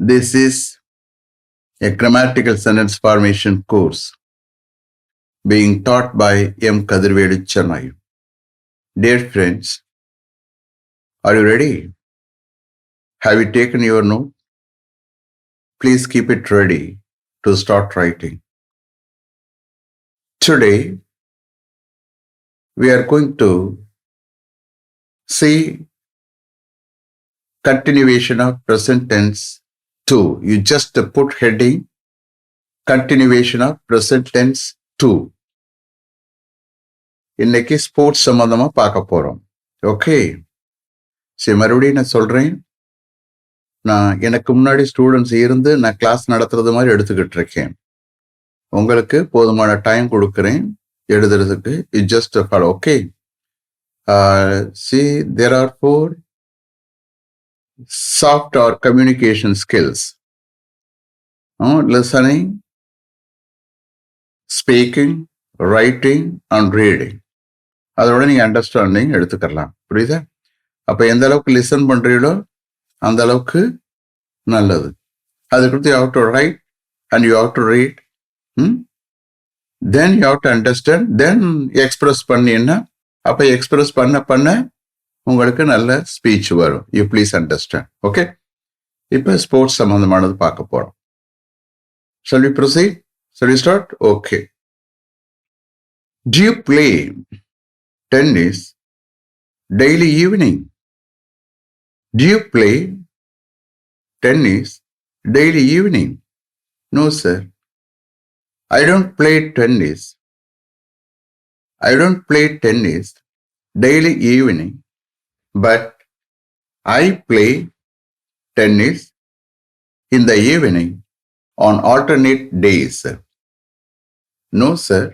This is a grammatical sentence formation course being taught by M. Kadirvedu Chennai. Dear friends, are you ready? Have you taken your note? Please keep it ready to start writing. Today, we are going to see continuation of present tense 2. You just put heading continuation of present tense 2. இன்னைக்கு sports சம்பந்தமா பார்க்க போறோம். Okay, சரி, மறுபடியும் நான் சொல்றேன். நான் எனக்கு முன்னாடி ஸ்டூடெண்ட்ஸ் இருந்து நான் கிளாஸ் நடத்துறது மாதிரி எடுத்துக்கிட்டு இருக்கேன். உங்களுக்கு போதுமான டைம் கொடுக்குறேன் எழுதுறதுக்கு. It just follow. Okay, see, there are 4 soft or communication skills: listening, speaking, writing and reading. அதோட நீங்க அண்டர்ஸ்டாண்டிங் எடுத்துக்கலாம். புரியுதா? அப்ப எந்த அளவுக்கு லிசன் பண்றீங்களோ அந்த அளவுக்கு நல்லது. அதுக்கு you have to write and you have to read. Then you have to understand. Then express பண்ணீங்கன்னா அப்ப எக்ஸ்பிரஸ் பண்ண உங்களுக்கு நல்ல ஸ்பீச் வரும். You please understand. ஓகே, இப்ப ஸ்போர்ட்ஸ் சம்பந்தமானது பார்க்க போறோம். Shall we proceed? Shall we start? Okay. Do you play tennis daily evening? Do you play tennis daily evening? No, sir. I don't play tennis. I don't play tennis daily evening, but I play tennis in the evening on alternate days. No, sir.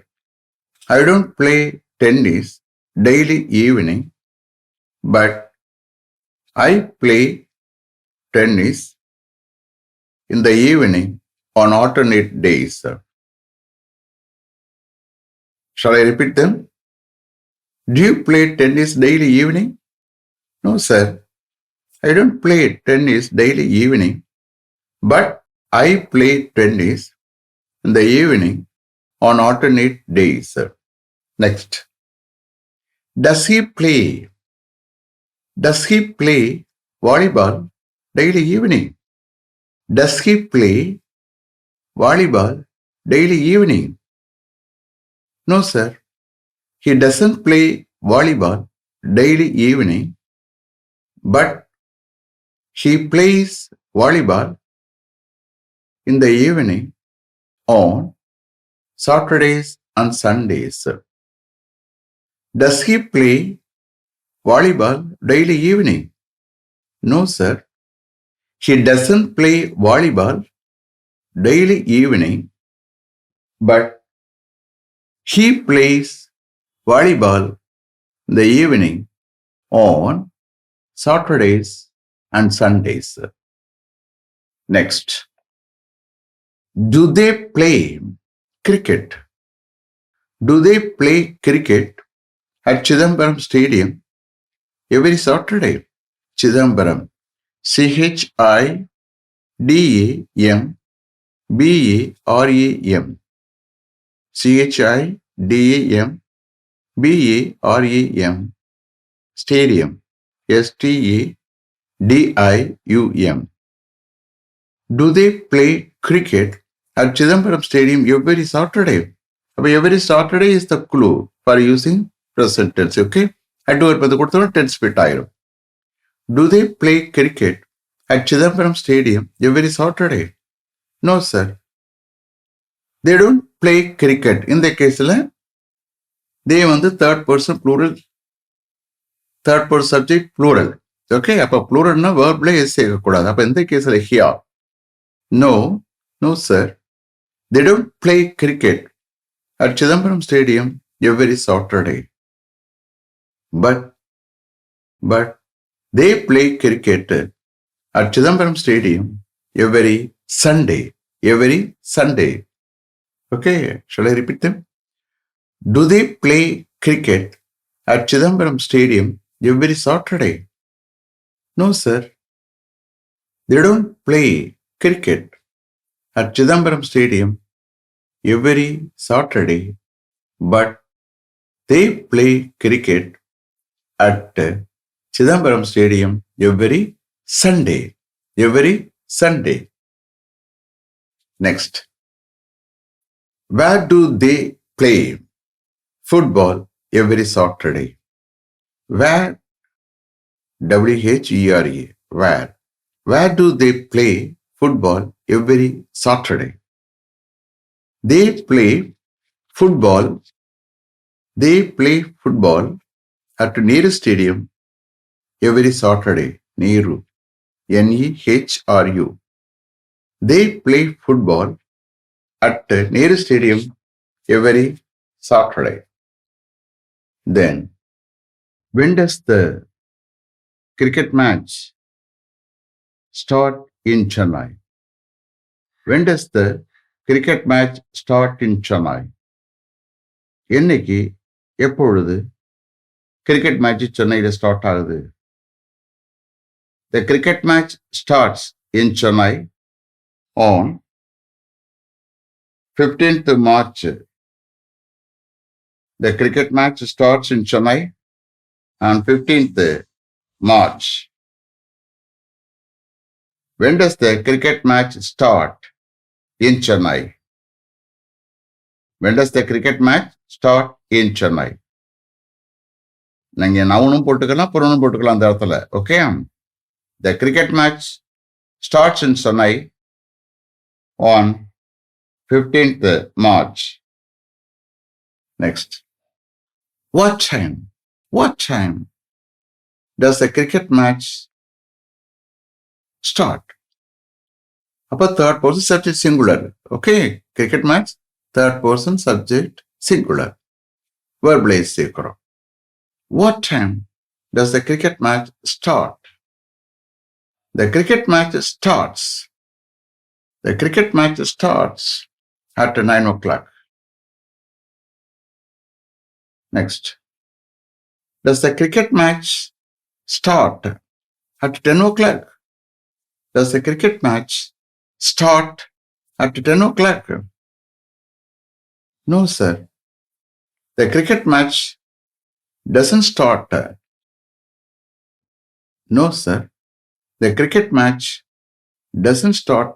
I don't play tennis daily evening, but I play tennis in the evening on alternate days. Shall I repeat them? Do you play tennis daily evening? No, sir. I don't play tennis daily evening, but I play tennis in the evening on alternate days. Next. Does he play volleyball daily evening? Does he play volleyball daily evening? No, sir. He doesn't play volleyball daily evening, but he plays volleyball in the evening on Saturdays and Sundays. Does he play volleyball daily evening? No, sir. He doesn't play volleyball daily evening, but he plays volleyball in the evening on Saturdays and Sundays. Next. Do they play cricket? Do they play cricket at Chidambaram Stadium every Saturday? Chidambaram. CHIDAMBARAM. CHIDAMBARAM. Stadium. STADIUM. Do they play cricket at Chidambaram Stadium every Saturday? Every Saturday is the clue for using present tense. Okay? Tense fit ஆயிரும். Do they play cricket at Chidambaram Stadium every Saturday? No, sir. They don't play cricket. In the case, they third person plural, third person subject plural. Okay? அப்ப pluralனா verbல s சேர்க்கக்கூடாது. அப்ப இந்த கேஸ்ல here. No, sir. They don't play cricket at Chidambaram Stadium every Saturday. But they play cricket at Chidambaram Stadium every Sunday. Every Sunday. Okay, shall I repeat them? Do they play cricket at Chidambaram Stadium every Saturday? No, sir. They don't play cricket at Chidambaram Stadium every Saturday, but they play cricket at Chidambaram Stadium every Sunday. Every Sunday. Next. Where do they play football every Saturday? Where? W-H-E-R-E. Where? Where do they play football every Saturday? They play football. They play football at Nehru Stadium every Saturday. Nehru. N-E-H-R-U. They play football at Nehru Stadium every Saturday. Then, when does the cricket match start in Chennai? When does the cricket match start in Chennai? என்னைக்கு எப்பொழுது cricket match சென்னையில் start ஆகுது? The cricket match starts in Chennai on 15th March. The cricket match starts in Chennai on 15th March. When does the cricket match start in Chennai? When does the cricket match start in Chennai? நீங்க நவுனும் போட்டுக்கலாம் புறனும் போட்டுக்கலாம் அந்த இடத்துல. Okay. The cricket match starts in Chennai on 15th March. Next. What time does the cricket match start? Upper third person subject singular. Okay. Cricket match, third person subject singular. Verbalize sekro. What time does the cricket match start? The cricket match starts. The cricket match starts at 9 o'clock. Next. Does the cricket match start at 10 o'clock? Does the cricket match start at 10 o'clock? No, sir. The cricket match doesn't start. No, sir. The cricket match doesn't start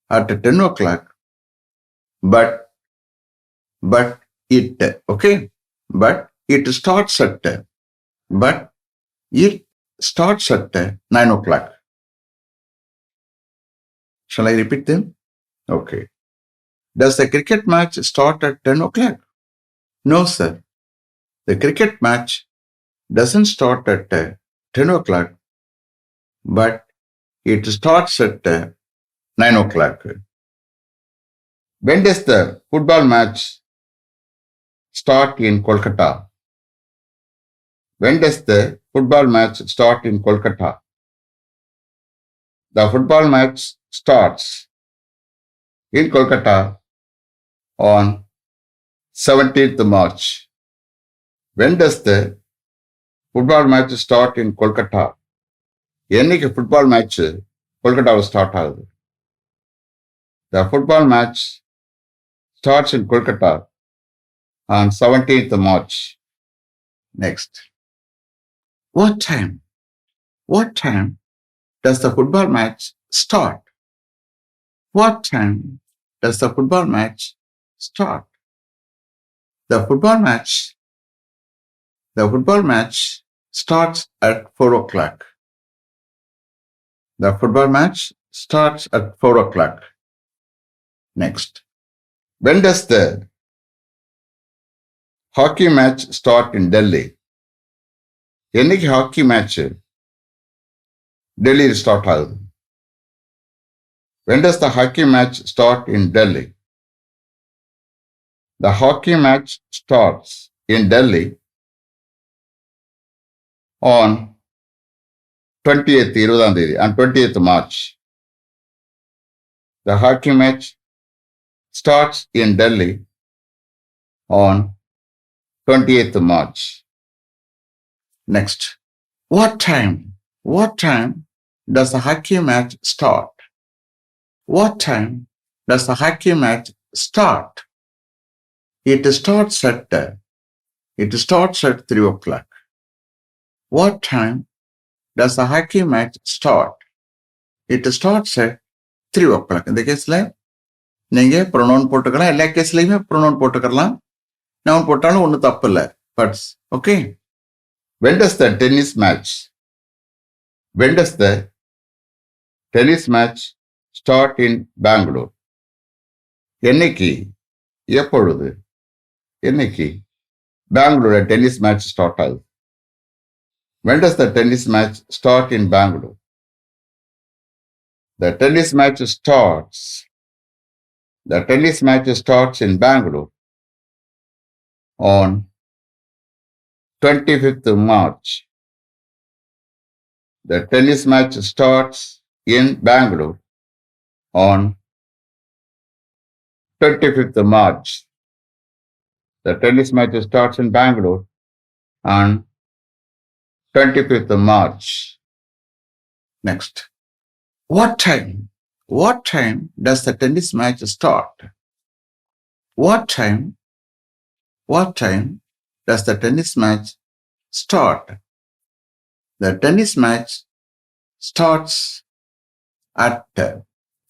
at 10 o'clock, but it, okay? But it starts at 9 o'clock. Shall I repeat them? Okay. Does the cricket match start at 10 o'clock? No, sir. The cricket match doesn't start at 10 o'clock, but it starts at 9 o'clock. When does the football match start in Kolkata? When does the football match start in Kolkata? The football match starts in Kolkata on 17th March. When does the football match start in Kolkata? என்னைக்கு football match கொல்கட்டாவில் start ஆகுது? The football match starts in Kolkata on 17th March. Next. What time does the football match start? What time does the football match start? The football match starts at 4 o'clock. The football match starts at 4 o'clock. Next. When does the hockey match start in Delhi? என்னைக்கு hockey match டெல்லியில் start ஆகுது? When does the hockey match start in Delhi? The hockey match starts in Delhi on 20th on 20th March. The hockey match starts in Delhi on 20th March. Next. What time does the hockey match start? What time does the hockey match start? It starts at 3 o'clock. What time does the hockey match start? It starts at 3 o'clock. இந்த கேஸ்ல நீங்க pronoun போட்டுக்கலாம். எல்லா கேஸ்லயுமே pronoun போட்டுக்கலாம். Noun போட்டாலும் ஒன்றும் தப்பு இல்லை. But okay. When does the tennis match start in Bangalore? என்னைக்கு, எப்பொழுது, என்னைக்கு பெங்களூர் டென்னிஸ் மேட்ச் ஸ்டார்ட் ஆகுது? When does the tennis match start in Bangalore? The tennis match starts in Bangalore on 25th March. The tennis match starts in Bangalore on 25th March. The tennis match starts in Bangalore on 25th March. Next. What time does the tennis match start? What time does the tennis match start? The tennis match starts at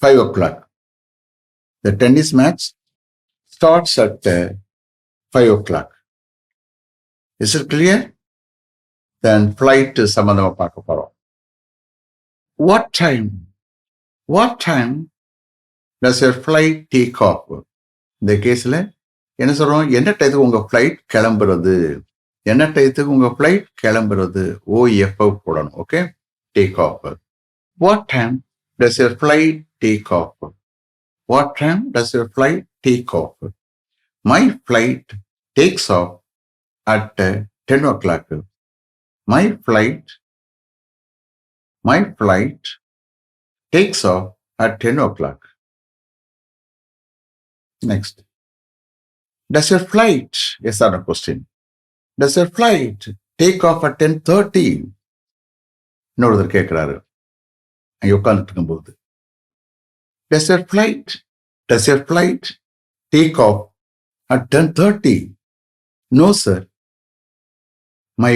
5 o'clock. The tennis match starts at 5 o'clock. Is it clear? Then flight சம்பந்தமா பார்க்க போறோம். What time does your flight take off? இந்த கேஸ்ல என்ன சொல்றோம்? என்ன டயத்துக்கு உங்க ஃபிளைட் கிளம்புறது? என்ன டயத்துக்கு உங்க ஃபிளைட் கிளம்புறது? OFF போடணும். Okay, take off. What time does your flight take off? What time does your flight take off? My flight takes off at 10 o'clock. My flight takes off at 10 o'clock. Next. Does your flight, yes or no question. Does your flight take off at 10:30? இன்னொருத்தர் கேட்கிறாரு அங்கே உட்கார்ந்துட்டு இருக்கும்போது. Does your flight take off at 10:30? No, sir. My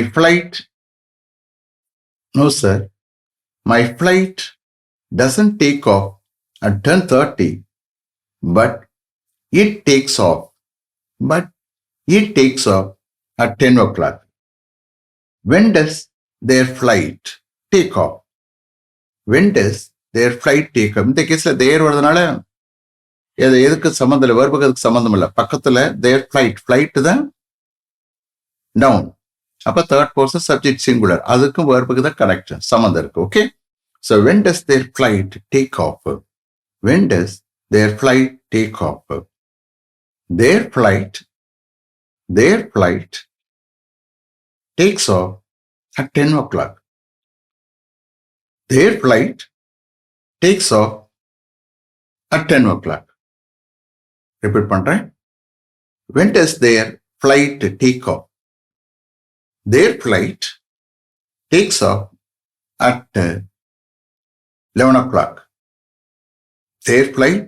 flight doesn't take off at 10:30, but it takes off at 10 o'clock. When does their flight take off? இந்த கேஸ்ல தேர் வருதுனால எதுக்கு சம்பந்தம் இல்லை, வேர்புக்கு அதுக்கு சம்பந்தம் இல்லை. பக்கத்துல தேர் ஃபிளைட் தான் டவுன். அப்ப தேர்ட் பர்சன் சப்ஜெக்ட் சிங்குலர், அதுக்கும் வேர்புக்கு தான் கனெக்ட் சம்பந்தம் இருக்கு. Okay, so when does their flight take off? When does their flight take off? Their flight takes off at 10 o'clock. Their flight takes off at 10 o'clock. Repeat பண்றேன். When does their flight take off? Their flight takes off at 11 o'clock. Their flight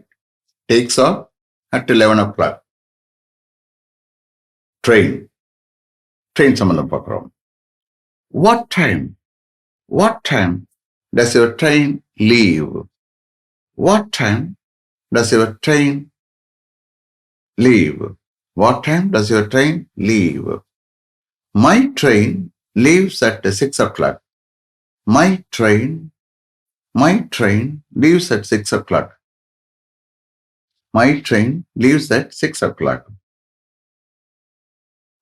takes off at 11 o'clock. Train சம்பந்தம் பார்க்கிறோம். What time does your train leave? What time does your train leave? What time does your train leave? My train leaves at 6 o'clock. My train leaves at 6 o'clock. My train leaves at 6 o'clock.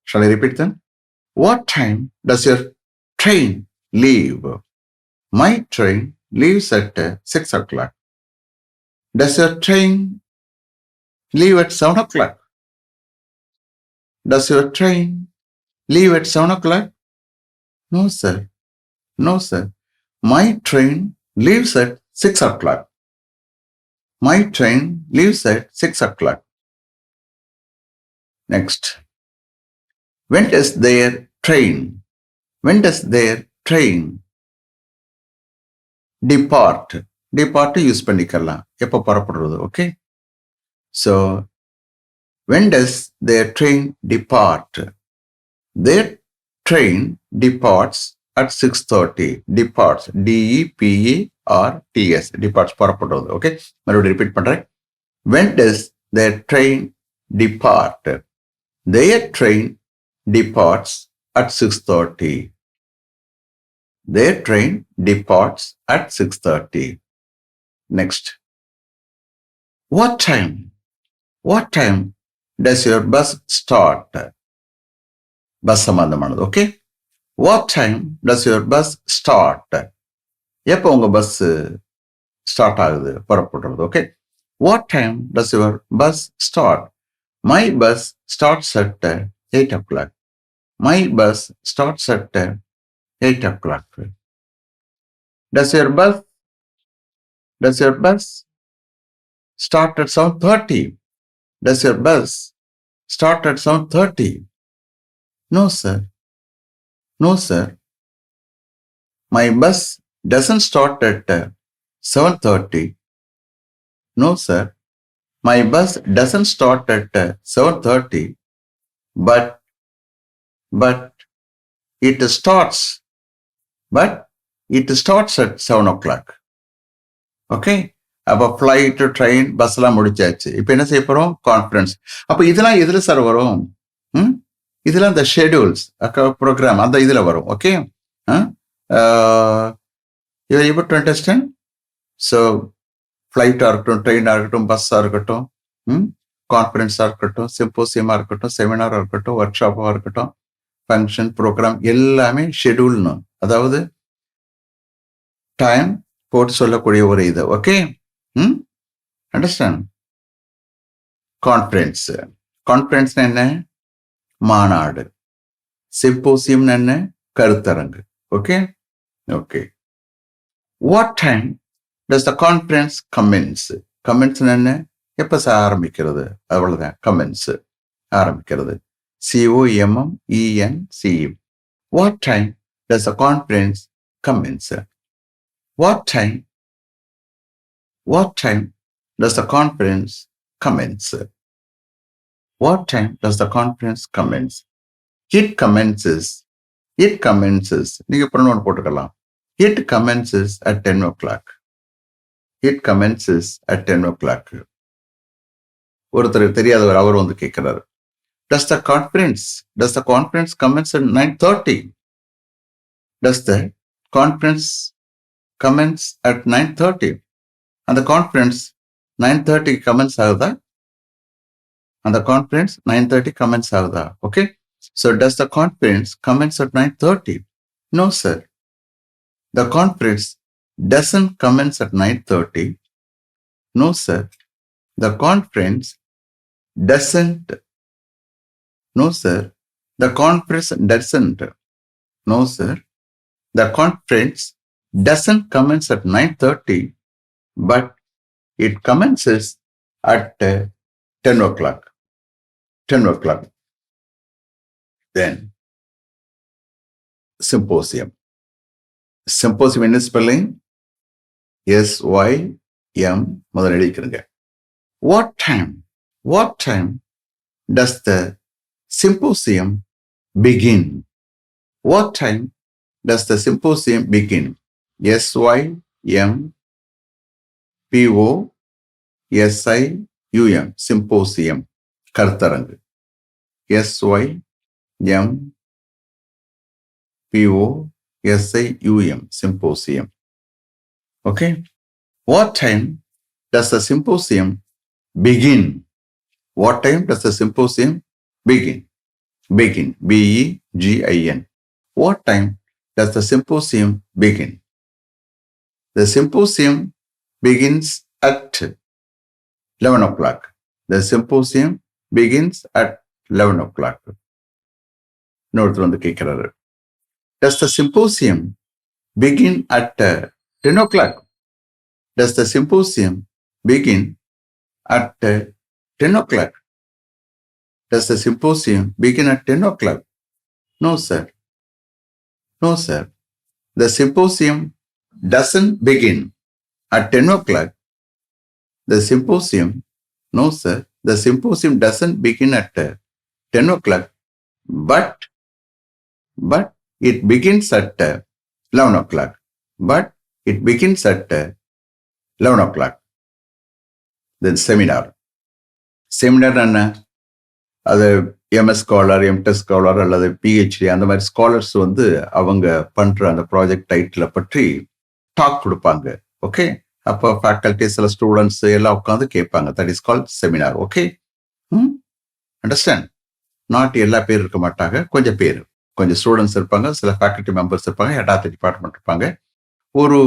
Shall I repeat them? What time does your train leave? My train leaves at 6 o'clock. Does your train leave at 7 o'clock? Does your train leave at 7 o'clock? No, sir. My train leaves at 6 o'clock. My train leaves at 6 o'clock. Next. When does their train depart? depart use பண்ணிக்கலாம் எப்போ புறப்படுறது. Okay, so when does their train depart? Their train departs at 6:30. Departs, DEPARTS, departs புறப்படுறது. Okay, மறுபடியும் repeat பண்றேன். When does their train depart? Their train departs at 6:30. Their train departs at 6:30. Next. What time does your bus start? Bus சம்பந்தமானது. Okay, what time does your bus start? எப்போ உங்க bus start ஆகுது, புறப்படுறது. Okay, what time does your bus start? My bus starts at 8 o'clock. My bus starts at 8 o'clock. Does your bus start at 7:30? Does your bus start at 7:30? No, sir. My bus doesn't start at 7:30. No, sir. My bus doesn't start at 7:30, but it starts at 7 o'clock. Okay, அப்போ flight, train, bus எல்லாம் முடிச்சாச்சு. இப்போ என்ன செய்ய போறோம்? Conference. அப்போ இதெல்லாம் எதுல சார் வரும்? இதெல்லாம் இந்த ஷெடியூல்ஸ் ப்ரோக்ராம் அந்த இதுல வரும். Okay, you are able to understand? So ஃப்ளைட்டாக இருக்கட்டும், ட்ரெயினாக இருக்கட்டும், பஸ்ஸாக இருக்கட்டும், கான்ஃபரன்ஸாக இருக்கட்டும், சிம்போசியமாக இருக்கட்டும், செமினாராக இருக்கட்டும், ஒர்க் ஷாப்பாக இருக்கட்டும், ஃபங்க்ஷன், ப்ரோக்ராம் எல்லாமே ஷெடியூல்னு, அதாவது டைம் போட்டு சொல்லக்கூடிய ஒரு இது. Okay, understand? கான்ஃபரன்ஸ் என்ன? மாநாடு. சிம்போசியம் என்ன? கருத்தரங்கு. Okay. What time does the conference commence? Commence என்ன? எப்ப ஆரம்பிக்கிறது? அவ்வளவுதான். commence ஆரம்பிக்கிறது. COMMENCE. What time does the conference commence? What time does the conference commence? What time does the conference commence? It commences. நீங்க pronoun போட்டுக்கலாம். It commences at 10 o'clock. It commences at 10 o'clock. ஒருத்தர் தெரியாதவர் அவர் வந்து கேட்கிறார், Does the conference commence at 9:30? Does the conference commence at 9:30? And the conference 9:30 commence ஆகுதா? And the conference 9:30 commence ஆகுதா? Okay. So does the conference commence at 9:30? No, sir. The conference doesn't commence at 9:30. No, sir. The conference doesn't. No, sir. The conference doesn't. No, sir. The conference doesn't commence at 9:30, but it commences at 10 o'clock. 10 o'clock. Then, symposium. Symposium in spelling? SYM. முதல்ல எழுதிக்கிறங்க. What time does the symposium begin? What time does the symposium begin? SYMPOSIUM. Symposium. கருத்தரங்கு. SYMPOSIUM. Symposium. Okay. What time does the symposium begin? What time does the symposium begin? Begin. BEGIN. What time does the symposium begin? The symposium begins at 11 o'clock. The symposium begins at 11 o'clock. இன்னொருத்தர் வந்து கேட்கிறாரு, Does the symposium begin at 10 o'clock? Does the symposium begin at 10 o'clock? Does the symposium begin at 10 o'clock? No, sir. No, sir. The symposium doesn't begin at 10 o'clock, the symposium, no sir, the symposium doesn't begin at 10 o'clock, but it begins at 11 o'clock. But it begins at 11 o'clock. Then seminar. Seminar என்ன? அது MS scholar, MTech scholar அல்லது PhD அந்த மாதிரி scholars வந்து அவங்க பண்ற அந்த project டைட்டிலை பற்றி டாக் கொடுப்பாங்க. ஓகே, அப்போ ஃபேக்கல்டி சில ஸ்டூடெண்ட்ஸ் எல்லாம் உட்காந்து கேட்பாங்க. That is called seminar. Okay, understand? Not எல்லா பேர் இருக்க மாட்டாங்க, கொஞ்சம் பேர், கொஞ்சம் ஸ்டூடெண்ட்ஸ் இருப்பாங்க, சில ஃபேக்கல்டி மெம்பர்ஸ் இருப்பாங்க, ஹெட் ஆஃப் தி டிபார்ட்மெண்ட் இருப்பாங்க. ஒரு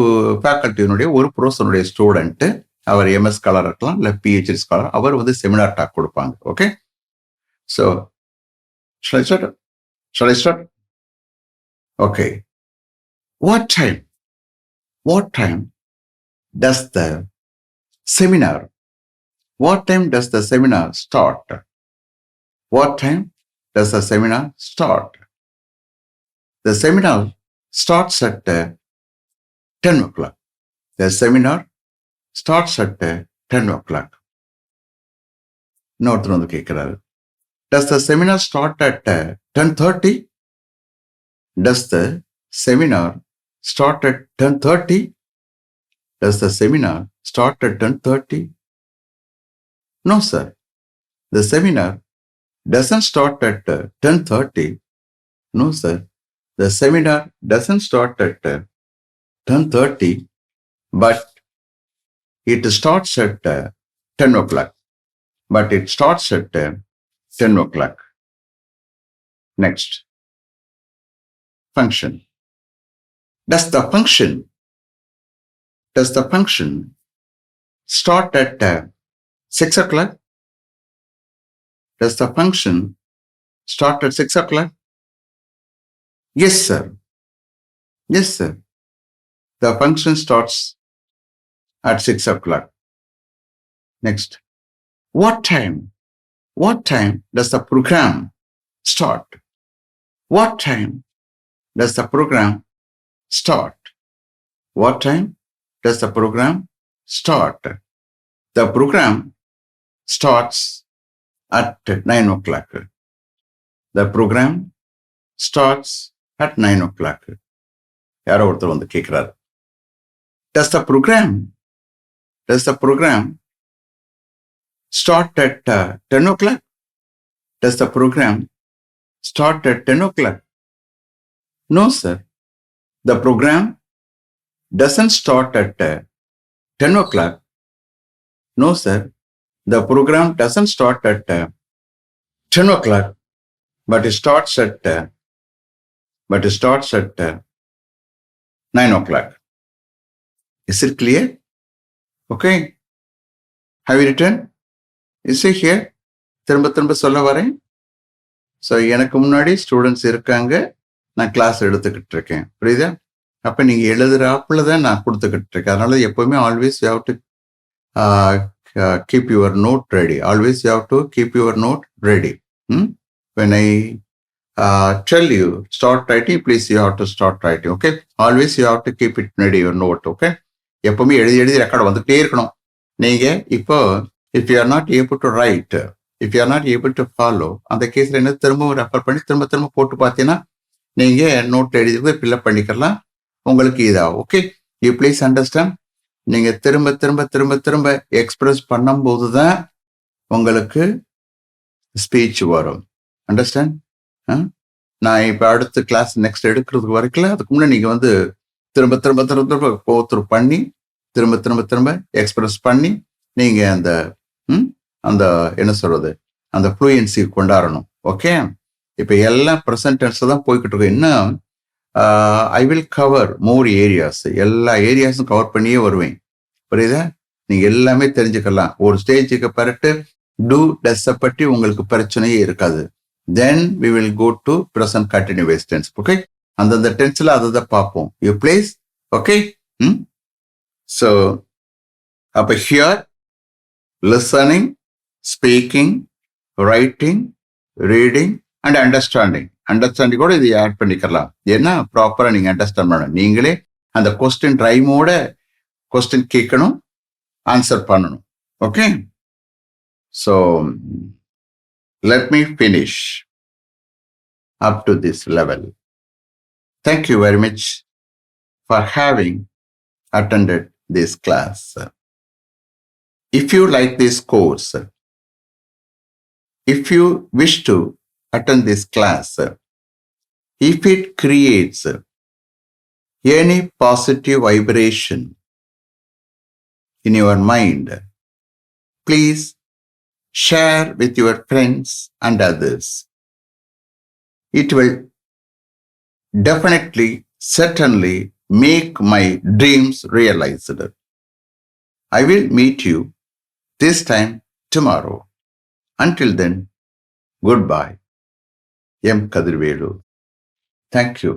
ஃபேக்கல்ட்டியினுடைய ஒரு ப்ரொஃபஸருடைய ஸ்டூடெண்ட்டு, அவர் எம்எஸ் ஸ்காலர் இருக்கலாம், இல்லை பிஹெச்டி ஸ்காலர், அவர் வந்து செமினார் டாக் கொடுப்பாங்க. Okay, so shall I start? Okay. What time does the seminar start? What time does the seminar start? The seminar starts at 10 o'clock. The seminar starts at 10 o'clock. இன்னொருத்தர் வந்து கேட்கிறாரு, does the seminar start at 10:30? Does the seminar start at 10:30? Does the seminar start at 10:30? No, sir. The seminar doesn't start at 10:30. No, sir. The seminar doesn't start at 10:30, but it starts at 10 o'clock. But it starts at 10 o'clock. Next. Function. Does the function start at 6 o'clock? Does the function start at 6 o'clock? Yes, sir. Yes, sir. The function starts at 6 o'clock. Next. What time does the program start? What time does the program start? What time does the program start? The program starts at 9 o'clock. The program starts at 9 o'clock. யாரோ ஒருத்தர் வந்து கேட்கிறார், does the program start at 10 o'clock? Does the program start at 10 o'clock? No, sir. The program doesn't start at 10 o'clock. No, sir. The program doesn't start at 10 o'clock, but it starts at 9 o'clock. Is it clear? Okay. Have you written? Is it here? திரும்ப சொல்ல வரேன். So எனக்கு முன்னாடி students இருக்காங்க, நான் class எடுத்துக்கிட்டு இருக்கேன், புரியுதா? அப்போ நீங்கள் எழுதுறாப்புல தான் நான் கொடுத்துக்கிட்டு இருக்கேன். அதனால எப்போவுமே always you have to keep your note ready. Always you have to keep your note ready. When I tell you start writing, please you have to start writing. Okay. Always you have to keep it ready, your note. Okay. எப்பவுமே எழுதி record வந்துகிட்டே இருக்கணும். நீங்க இப்போ if you are not able to write, if you are not able to follow, அந்த கேஸ்ல என்ன திரும்ப ரெஃபர் பண்ணி திரும்ப போட்டு பார்த்தீங்கன்னா நீங்க நோட் எழுதி ஃபில்அப் பண்ணிக்கலாம். உங்களுக்கு இதாகும். ஓகே. You please understand. நீங்க திரும்ப எக்ஸ்பிரஸ் பண்ணும்போது தான் உங்களுக்கு ஸ்பீச் வரும். அண்டர்ஸ்டாண்ட்? நான் இப்போ அடுத்த கிளாஸ் நெக்ஸ்ட் எடுக்கிறதுக்கு வரைக்கும் அதுக்கு முன்னாடி நீங்க வந்து திரும்ப போத்துரு பண்ணி திரும்ப எக்ஸ்பிரஸ் பண்ணி நீங்க அந்த என்ன சொல்றது, அந்த ஃப்ளூயன்சி கொண்டாடணும். ஓகே. இப்போ எல்லாம் ப்ரெசன்ட் டென்ஸ் தான் போய்கிட்டு இருக்கோம். இன்னும் I will cover more areas, எல்லா ஏரியாஸும் கவர் பண்ணியே வருவேன், புரியுதா? நீங்க எல்லாமே தெரிஞ்சுக்கலாம். ஒரு ஸ்டேஜுக்கு பிறகு டூ டஸ் பற்றி உங்களுக்கு பிரச்சனையே இருக்காது. Then we will go to present continuous tense. Okay. அந்தந்த டென்ஸ்ல அதை பார்ப்போம். You place. ஓகே. ஸோ அப்போ here listening, speaking, writing, reading and understanding. Understanding கூட இது ஆட் பண்ணிக்கலாம். ஏன்னா ப்ராப்பரா நீங்க அண்டர்ஸ்டாண்ட் பண்ணணும். நீங்களே அந்த கொஸ்டின் ரைமோட கொஸ்டின் கேட்கணும், ஆன்சர் பண்ணணும். Okay, so let me finish up to this level. Thank you very much for having attended this class. If you like this course, if you wish to attend this class, if it creates any positive vibration in your mind, please share with your friends and others. It will definitely, certainly make my dreams realized. I will meet you this time tomorrow. Until then, goodbye. M. Kadirvelu. Thank you.